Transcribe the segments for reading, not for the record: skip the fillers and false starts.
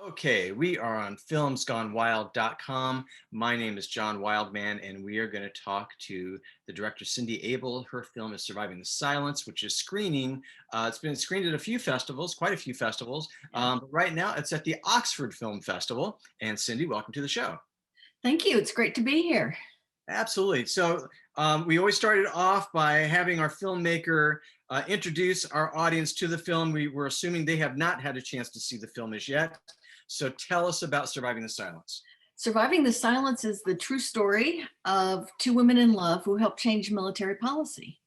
Okay, we are on filmsgonewild.com. My name is John Wildman, and we are going to talk to the director Cindy Abel. Her film is Surviving the Silence, which is screening. It's been screened at a few festivals, quite a few festivals. But right now, it's at the Oxford Film Festival. And Cindy, welcome to the show. Thank you. It's great to be here. Absolutely. So we always started off by having our filmmaker introduce our audience to the film. We were assuming they have not had a chance to see the film as yet. So tell us about Surviving the Silence. Surviving the Silence is the true story of two women in love who helped change military policy.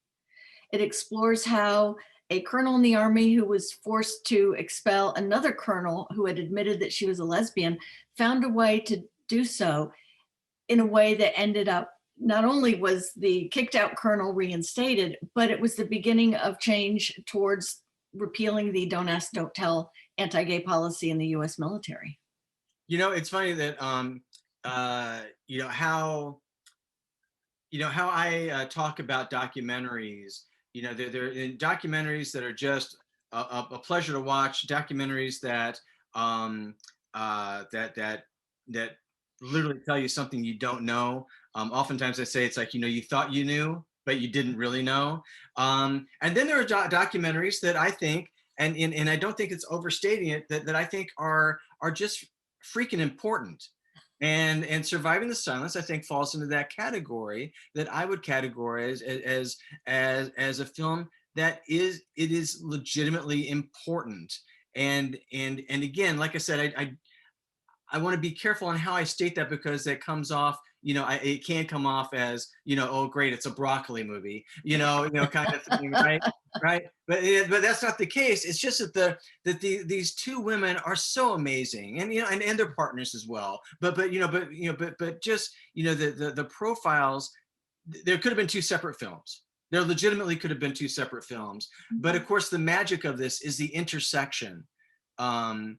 It explores how a colonel in the army who was forced to expel another colonel who had admitted that she was a lesbian found a way to do so in a way that ended up not only was the kicked out colonel reinstated, but it was the beginning of change towards repealing the don't ask, don't tell anti-gay policy in the US military. You know, it's funny that you know how I talk about documentaries. You know, they're in documentaries that are just a pleasure to watch. Documentaries that that literally tell you something you don't know. Oftentimes, I say it's like you thought you knew, but you didn't really know. And then there are documentaries that I think, and I don't think it's overstating it, that I think are just freaking important. And Surviving the Silence, I think, falls into that category that I would categorize as a film that is legitimately important. And again, like I said, I want to be careful on how I state that because it comes off, it can come off as, oh great, it's a broccoli movie, kind of thing, right? Right. But that's not the case. It's just these two women are so amazing, and their partners as well. But just the profiles. There could have been two separate films. There legitimately could have been two separate films. But of course, the magic of this is the intersection. And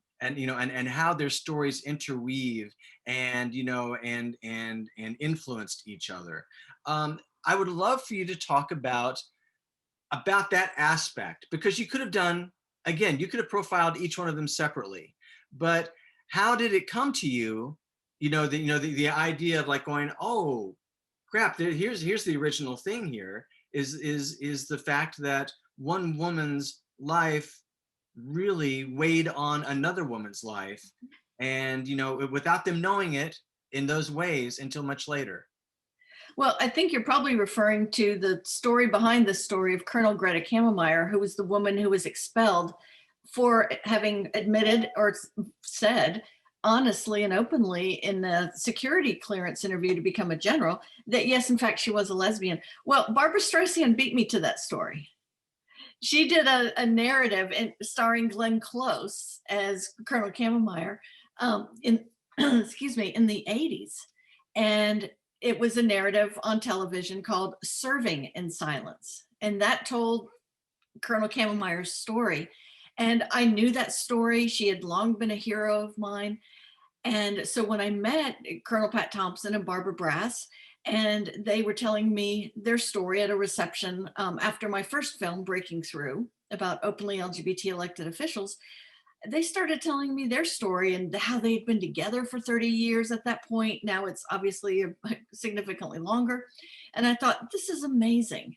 how their stories interweave and influenced each other. I would love for you to talk about that aspect, because you could have done, again, you could have profiled each one of them separately, but how did it come to you, the idea of like going, oh crap, here's the original thing here is the fact that one woman's life really weighed on another woman's life, and without them knowing it in those ways until much later. Well, I think you're probably referring to the story behind the story of Colonel Greta Kammermeyer, who was the woman who was expelled for having admitted or said honestly and openly in the security clearance interview to become a general that yes, in fact, she was a lesbian. Well, Barbara Streisand beat me to that story. She did a narrative starring Glenn Close as Colonel Kammermeyer in excuse me, in the 80s. And it was a narrative on television called Serving in Silence. And that told Colonel Kammermeyer's story. And I knew that story. She had long been a hero of mine. And so when I met Colonel Pat Thompson and Barbara Brass, and they were telling me their story at a reception after my first film, Breaking Through, about openly LGBT elected officials, they started telling me their story and how they'd been together for 30 years at that point. Now it's obviously significantly longer. And I thought, this is amazing.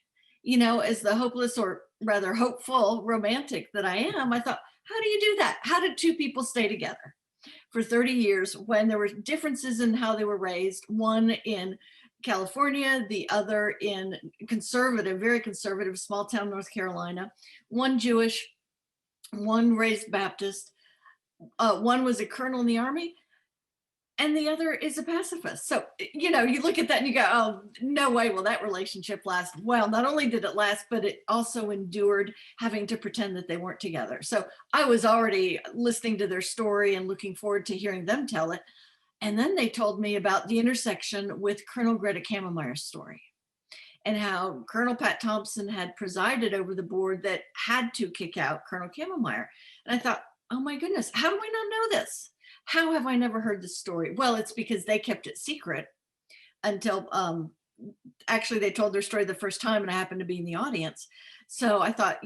As the hopeless, or rather hopeful romantic that I am, I thought, how do you do that? How did two people stay together for 30 years when there were differences in how they were raised? One in California, the other in conservative, very conservative, small town North Carolina, one Jewish, one raised Baptist, one was a colonel in the army, and the other is a pacifist. So, you look at that and you go, oh, no way will that relationship last. Well, not only did it last, but it also endured having to pretend that they weren't together. So I was already listening to their story and looking forward to hearing them tell it. And then they told me about the intersection with Colonel Greta Kammermeyer's story and how Colonel Pat Thompson had presided over the board that had to kick out Colonel Kammermeyer. And I thought, oh my goodness, how do I not know this? How have I never heard this story? Well, it's because they kept it secret until actually they told their story the first time and I happened to be in the audience. So I thought,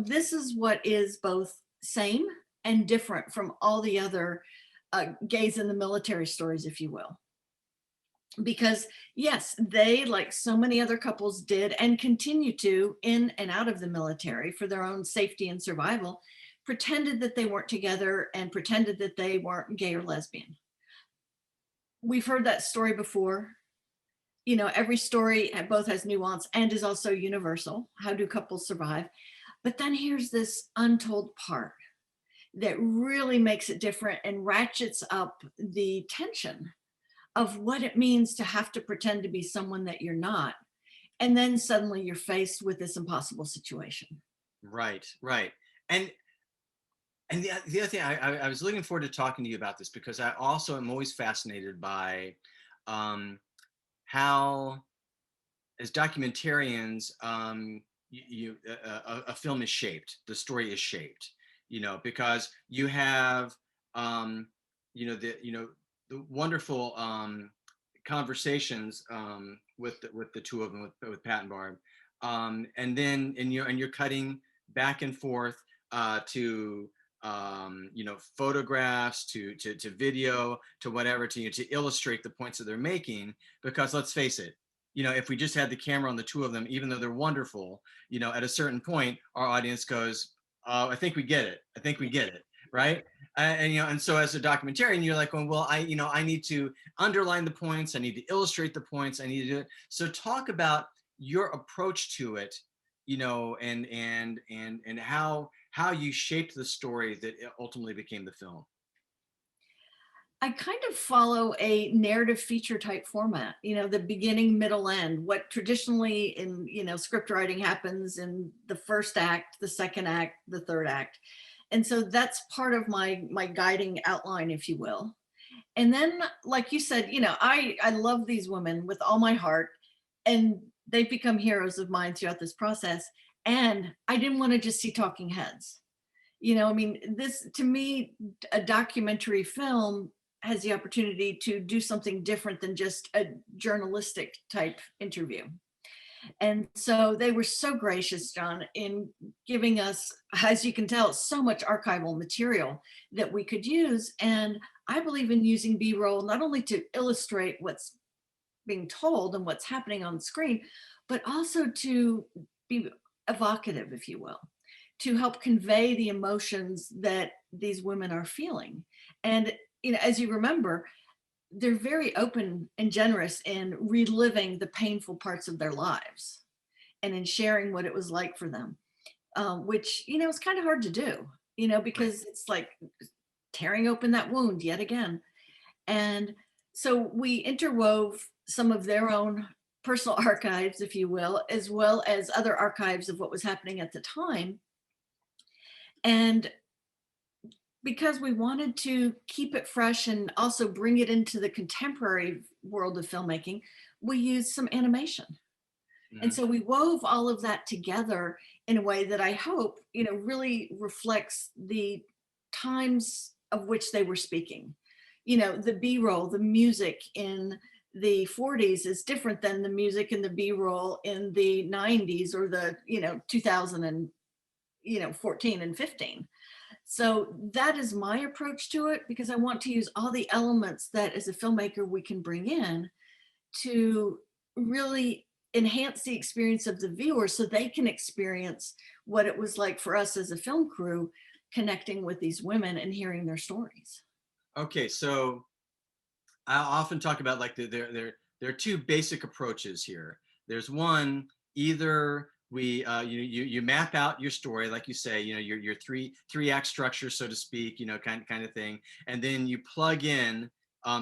this is what is both same and different from all the other gays in the military stories, if you will. Because yes, they, like so many other couples did and continue to in and out of the military for their own safety and survival, pretended that they weren't together and pretended that they weren't gay or lesbian. We've heard that story before. You know, every story both has nuance and is also universal. How do couples survive? But then here's this untold part that really makes it different and ratchets up the tension of what it means to have to pretend to be someone that you're not. And then suddenly you're faced with this impossible situation. Right, right. And the other thing, I was looking forward to talking to you about this because I also am always fascinated by um, how, as documentarians, a film is shaped, the story is shaped, because you have, um, the wonderful conversations with the two of them, with Pat and Barb, and then and you're cutting back and forth to photographs to video to whatever to illustrate the points that they're making. Because let's face it, if we just had the camera on the two of them, even though they're wonderful, at a certain point, our audience goes, "Oh, I think we get it. I think we get it." Right. And so as a documentarian, you're like, well, I need to underline the points. I need to illustrate the points. I need to do it. So talk about your approach to it, and how you shaped the story that ultimately became the film. I kind of follow a narrative feature type format, the beginning, middle, end. What traditionally in, script writing happens in the first act, the second act, the third act. And so that's part of my guiding outline, if you will. And then, like you said, I love these women with all my heart, and they've become heroes of mine throughout this process. And I didn't want to just see talking heads. I mean, this, to me, a documentary film has the opportunity to do something different than just a journalistic type interview. And so they were so gracious, John, in giving us, as you can tell, so much archival material that we could use. And I believe in using B-roll not only to illustrate what's being told and what's happening on screen, but also to be evocative, if you will, to help convey the emotions that these women are feeling. And, as you remember, they're very open and generous in reliving the painful parts of their lives and in sharing what it was like for them, which, is kind of hard to do, because it's like tearing open that wound yet again. And so we interwove some of their own personal archives, if you will, as well as other archives of what was happening at the time. And because we wanted to keep it fresh and also bring it into the contemporary world of filmmaking, we used some animation. Mm-hmm. And so we wove all of that together in a way that I hope, really reflects the times of which they were speaking. The B-roll, the music in the 40s is different than the music in the B-roll in the 90s or the, 2014 and 15. So that is my approach to it, because I want to use all the elements that as a filmmaker we can bring in to really enhance the experience of the viewer so they can experience what it was like for us as a film crew connecting with these women and hearing their stories. Okay, so I often talk about like there are two basic approaches here. There's one, either we you map out your story, like you say, your three act structure, so to speak, kind of thing, and then you plug in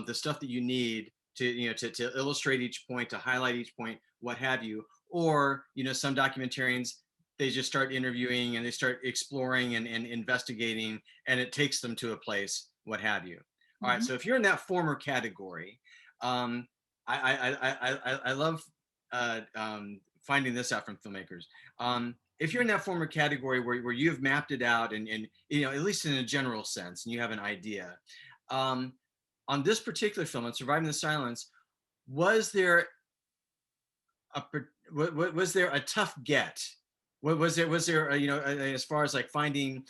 the stuff that you need to to illustrate each point, to highlight each point, what have you. Or some documentarians, they just start interviewing and they start exploring and investigating, and it takes them to a place, what have you. All right, so if you're in that former category, I love finding this out from filmmakers. If you're in that former category where you've mapped it out and at least in a general sense, and you have an idea, on this particular film, on Surviving the Silence, was there a tough get? Was there as far as like finding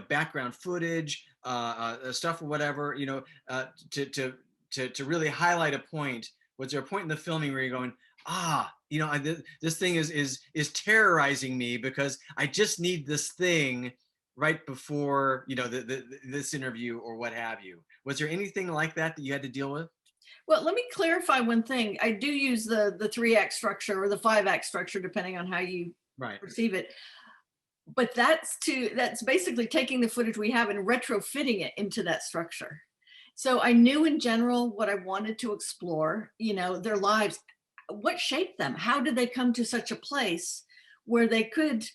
background footage, stuff or whatever, to really highlight a point? Was there a point in the filming where you're going, this thing is terrorizing me because I just need this thing right before this interview or what have you? Was there anything like that you had to deal with? Well, let me clarify one thing. I do use the 3-act structure or the 5-act structure, depending on how you Right. perceive it. But that's basically taking the footage we have and retrofitting it into that structure. So I knew in general what I wanted to explore, their lives, what shaped them, how did they come to such a place where they could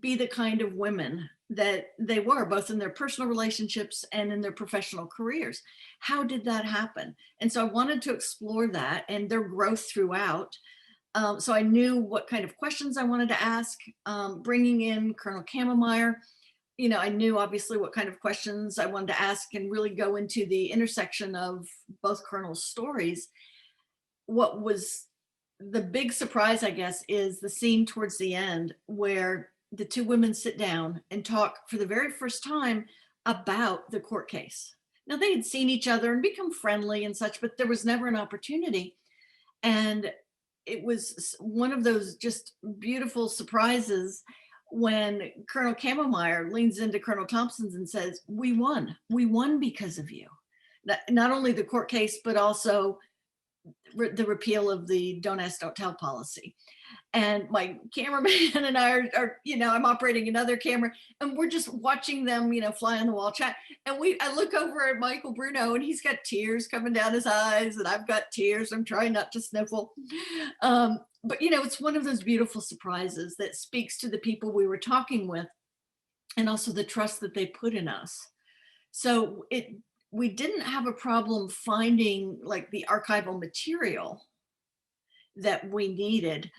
be the kind of women that they were, both in their personal relationships and in their professional careers. How did that happen? And so I wanted to explore that and their growth throughout. So I knew what kind of questions I wanted to ask. Bringing in Colonel Kammermeyer, I knew obviously what kind of questions I wanted to ask and really go into the intersection of both Colonel's stories. What was the big surprise, I guess, is the scene towards the end where the two women sit down and talk for the very first time about the court case. Now, they had seen each other and become friendly and such, but there was never an opportunity. And it was one of those just beautiful surprises when Colonel Kammermeyer leans into Colonel Thompson's and says, "We won. We won because of you." Not only the court case, but also the repeal of the don't ask, don't tell policy. And my cameraman and I are I'm operating another camera and we're just watching them, fly on the wall chat. And I look over at Michael Bruno and he's got tears coming down his eyes and I've got tears. I'm trying not to sniffle. But it's one of those beautiful surprises that speaks to the people we were talking with and also the trust that they put in us. So we didn't have a problem finding like the archival material that we needed.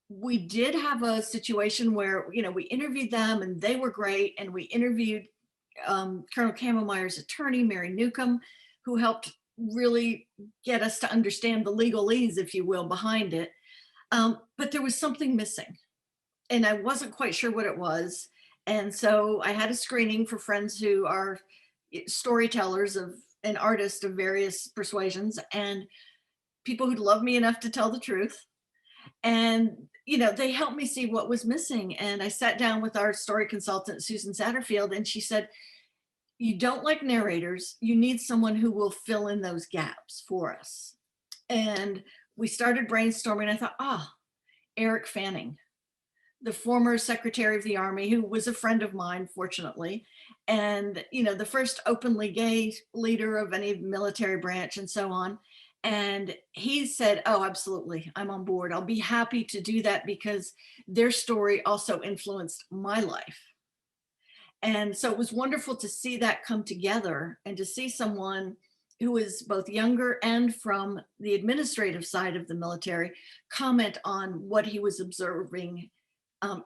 We did have a situation where, we interviewed them and they were great. And we interviewed Colonel Kammermeyer's attorney, Mary Newcomb, who helped really get us to understand the legalese, if you will, behind it. But there was something missing and I wasn't quite sure what it was. And so I had a screening for friends who are storytellers and artists of various persuasions and people who'd love me enough to tell the truth. And, they helped me see what was missing. And I sat down with our story consultant, Susan Satterfield, and she said, "You don't like narrators. You need someone who will fill in those gaps for us." And we started brainstorming. I thought, Eric Fanning, the former Secretary of the Army, who was a friend of mine, fortunately, and, the first openly gay leader of any military branch and so on. And he said, "Oh, absolutely. I'm on board. I'll be happy to do that because their story also influenced my life." And so it was wonderful to see that come together and to see someone who is both younger and from the administrative side of the military comment on what he was observing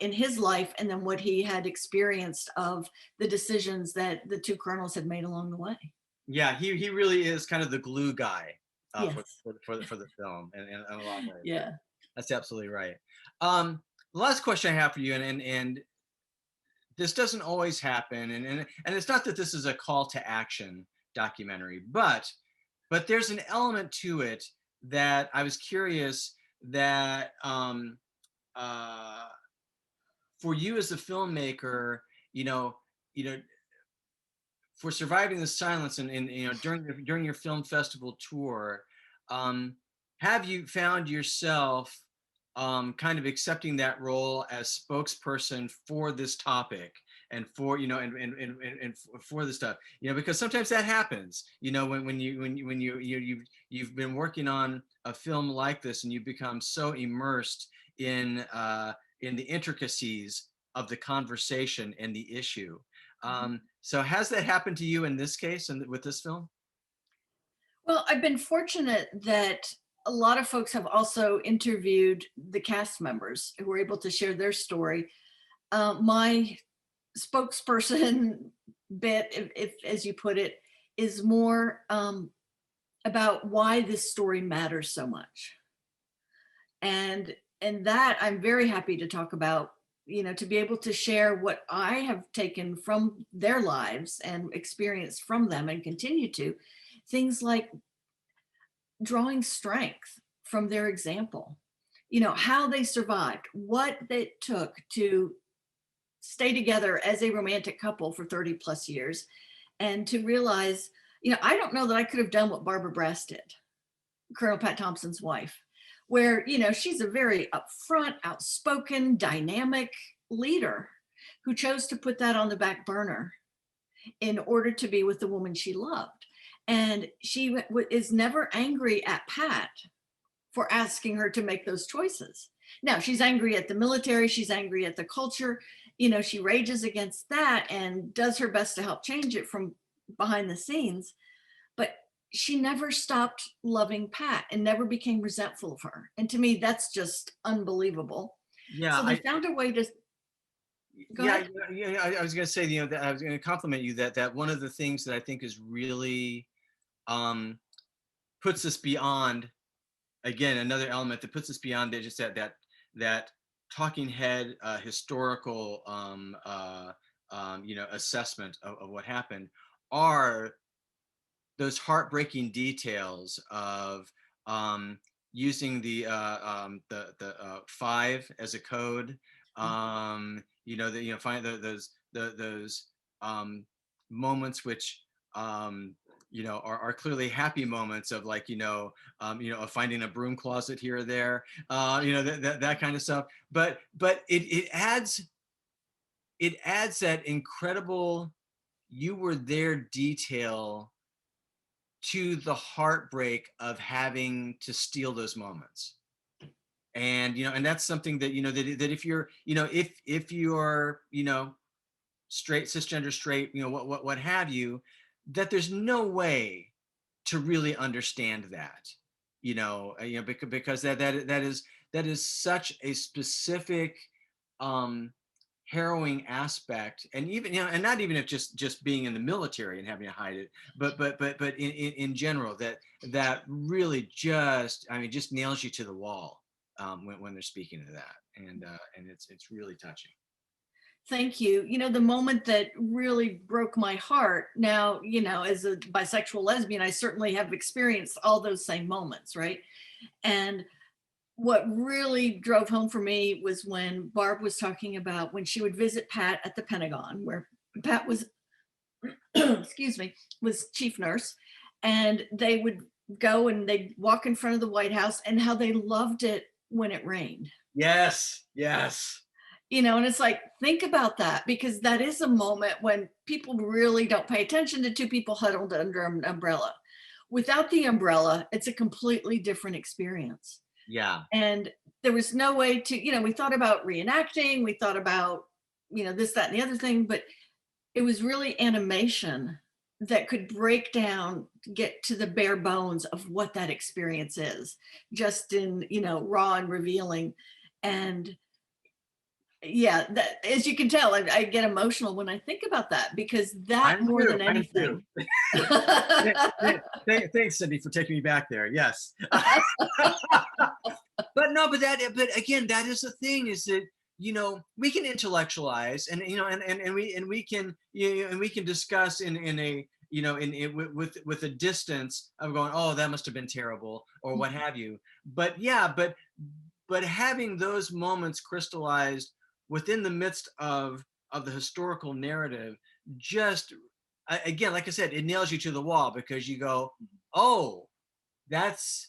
in his life and then what he had experienced of the decisions that the two colonels had made along the way. Yeah, he really is kind of the glue guy for, Yes. for the film in a lot of ways. Yeah. That's absolutely right. The last question I have for you, and this doesn't always happen, and it's not that this is a call to action documentary, but there's an element to it that I was curious that for you as a filmmaker, you know, you know, for surviving the silence and during your film festival tour, have you found yourself kind of accepting that role as spokesperson for this topic and for and for the stuff, because sometimes that happens, you've been working on a film like this and you become so immersed in the intricacies of the conversation and the issue. So has that happened to you in this case and with this film? Well, I've been fortunate that a lot of folks have also interviewed the cast members who were able to share their story. My spokesperson bit, if as you put it, is more about why this story matters so much, and that I'm very happy to talk about to be able to share what I have taken from their lives and experienced from them and continue to, things like drawing strength from their example, how they survived, what it took to stay together as a romantic couple for 30 plus years, and to realize, I don't know that I could have done what Barbara Brass did, Colonel Pat Thompson's wife, where, she's a very upfront, outspoken, dynamic leader who chose to put that on the back burner in order to be with the woman she loved. And she is never angry at Pat for asking her to make those choices. Now, she's angry at the military, she's angry at the culture, she rages against that and does her best to help change it from behind the scenes. But she never stopped loving Pat and never became resentful of her. And to me, that's just unbelievable. Yeah, So they found a way to go yeah, ahead. yeah. I was going to say, that I was going to compliment you that one of the things that I think is really um, puts us beyond, again, another element that puts us beyond just that talking head historical assessment of what happened, are those heartbreaking details of um, using the five as a code. Find those moments which are clearly happy moments of, like, of finding a broom closet here or there, that kind of stuff. But it adds that incredible you were there detail to the heartbreak of having to steal those moments. And that's something that that if you're if you're straight, cisgender, straight, what have you, that there's no way to really understand that, because that is such a specific harrowing aspect. And even and not even if just being in the military and having to hide it, but in general, that really just nails you to the wall when they're speaking of that. And it's really touching. Thank you. The moment that really broke my heart, now, as a bisexual lesbian, I certainly have experienced all those same moments, right? And what really drove home for me was when Barb was talking about when she would visit Pat at the Pentagon, where Pat was, excuse me, was chief nurse. And they would go and they'd walk in front of the White House, and how they loved it when it rained. Yes, yes. And it's like, think about that, because that is a moment when people really don't pay attention to two people huddled under an umbrella. Without the umbrella, it's a completely different experience. Yeah. And there was no way to, we thought about reenacting, we thought about, this, that, and the other thing, but it was really animation that could break down, get to the bare bones of what that experience is, just in, raw and revealing. And yeah, that, as you can tell, I get emotional when I think about that, because that I'm more too. than I'm too. anything. Thanks, Cindy, for taking me back there. Yes. But again, that is the thing, is that we can intellectualize, and we can discuss in a with a distance of going, oh, that must have been terrible, or what have you. But yeah, but having those moments crystallized within the midst of the historical narrative, just again, like I said, it nails you to the wall, because you go, oh, that's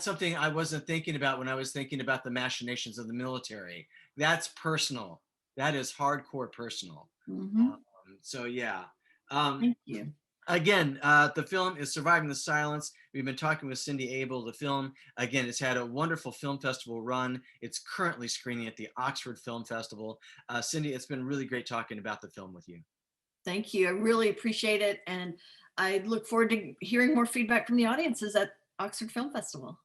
something I wasn't thinking about when I was thinking about the machinations of the military. That's personal. That is hardcore personal. Mhm. So yeah. Um, Thank you. Again, the film is Surviving the Silence. We've been talking with Cindy Abel. The film, again, it's had a wonderful film festival run. It's currently screening at the Oxford Film Festival. Cindy, it's been really great talking about the film with you. Thank you. I really appreciate it. And I look forward to hearing more feedback from the audiences at Oxford Film Festival.